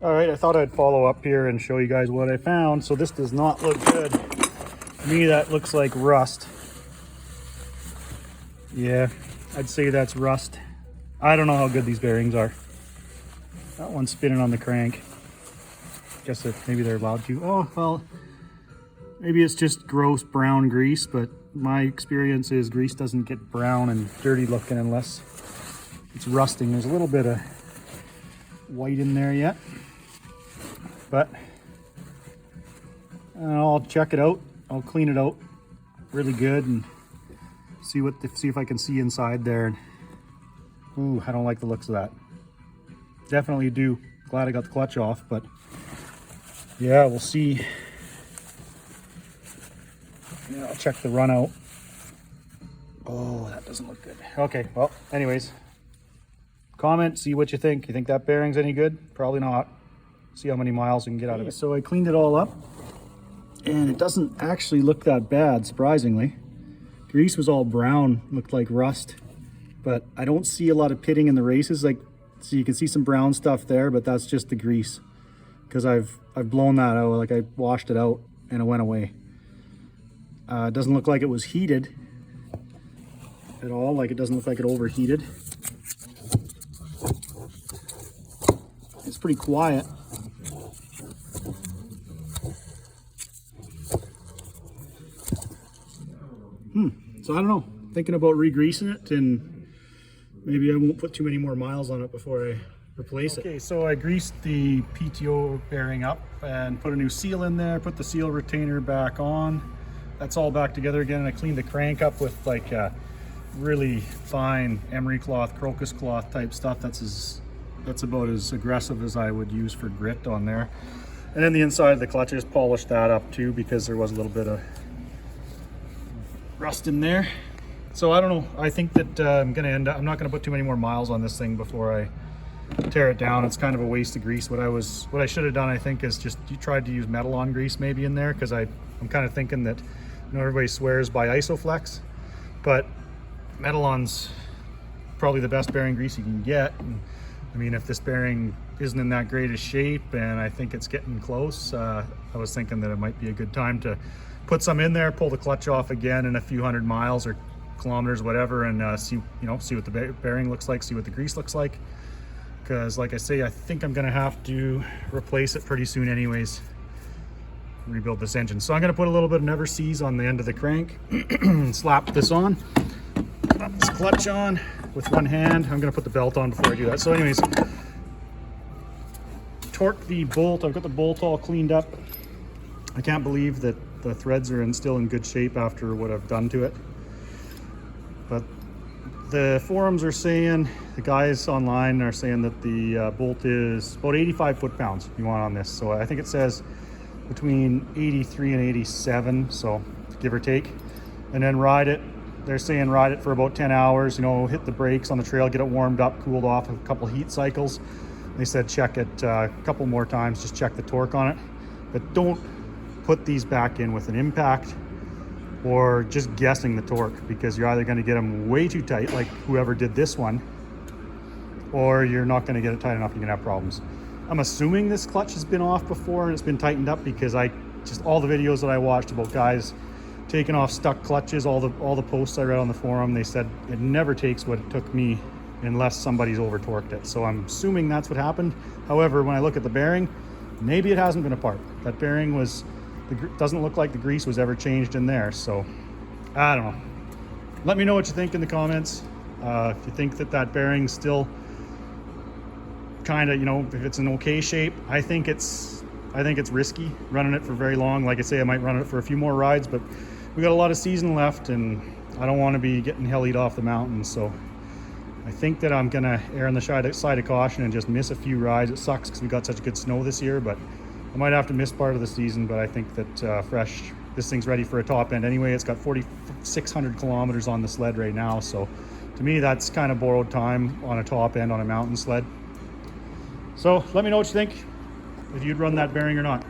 All right, I thought I'd follow up here and show you guys what I found. So this does not look good. To me, that looks like rust. Yeah, I'd say that's rust. I don't know how good these bearings are. That one's spinning on the crank. Guess that maybe they're allowed to. Oh, well, maybe it's just gross brown grease, but my experience is grease doesn't get brown and dirty looking unless it's rusting. There's a little bit of white in there yet, but I'll check it out. I'll clean it out really good and see if I can see inside there. Ooh, I don't like the looks of that. Definitely do. Glad I got the clutch off, but yeah, we'll see. Yeah, I'll check the run out. Oh, that doesn't look good. Okay, well, anyways, comment, see what you think. You think that bearing's any good? Probably not. See how many miles we can get out of it. So I cleaned it all up, and it doesn't actually look that bad, surprisingly. Grease was all brown, looked like rust, but I don't see a lot of pitting in the races. Like, so you can see some brown stuff there, but that's just the grease, because I've blown that out. Like, I washed it out and it went away. It doesn't look like it was heated at all. Like, it doesn't look like it overheated. It's pretty quiet. So I don't know, thinking about re-greasing it, and maybe I won't put too many more miles on it before I replace it. Okay, so I greased the PTO bearing up and put a new seal in there, put the seal retainer back on. That's all back together again, and I cleaned the crank up with like really fine emery cloth, crocus cloth type stuff. That's about as aggressive as I would use for grit on there. And then the inside of the clutch, I just polished that up too, because there was a little bit of rust in there. So I don't know, I think that I'm not gonna put too many more miles on this thing before I tear it down. It's kind of a waste of grease. What I should have done, I think, is just tried to use Metalon grease maybe in there, because I'm kind of thinking that, you know, everybody swears by Isoflex, but Metalon's probably the best bearing grease you can get. And, I mean, if this bearing isn't in that great a shape, and I think it's getting close, I was thinking that it might be a good time to put some in there, pull the clutch off again in a few hundred miles or kilometers, whatever, and see what the bearing looks like, see what the grease looks like. Because, like I say, I think I'm gonna have to replace it pretty soon anyways, rebuild this engine. So I'm gonna put a little bit of Never Seas on the end of the crank, slap this on, slap this clutch on with one hand. I'm gonna put the belt on before I do that. So anyways, torque the bolt. I've got the bolt all cleaned up. I can't believe that the threads are still in good shape after what I've done to it. But the forums are saying, the guys online are saying that the bolt is about 85 foot-pounds you want on this. So I think it says between 83 and 87, so give or take. And then ride it. They're saying ride it for about 10 hours, you know, hit the brakes on the trail, get it warmed up, cooled off, a couple heat cycles. They said check it a couple more times, just check the torque on it. But don't put these back in with an impact or just guessing the torque, because you're either going to get them way too tight, like whoever did this one, or you're not going to get it tight enough, you're going to have problems. I'm assuming this clutch has been off before and it's been tightened up, because all the videos that I watched about guys taking off stuck clutches, all the posts I read on the forum, they said it never takes what it took me unless somebody's over torqued it. So I'm assuming that's what happened. However, when I look at the bearing, maybe it hasn't been apart. That bearing doesn't look like the grease was ever changed in there. So I don't know. Let me know what you think in the comments. If you think that bearing's still kind of, you know, if it's in okay shape. I think it's risky running it for very long. Like I say, I might run it for a few more rides, but we got a lot of season left, and I don't want to be getting hellied off the mountain. So I think that I'm gonna err on the side of caution and just miss a few rides. It sucks because we got such good snow this year, but I might have to miss part of the season. But I think that this thing's ready for a top end anyway. It's got 4,600 kilometers on the sled right now, so to me that's kind of borrowed time on a top end on a mountain sled. So let me know what you think, if you'd run that bearing or not.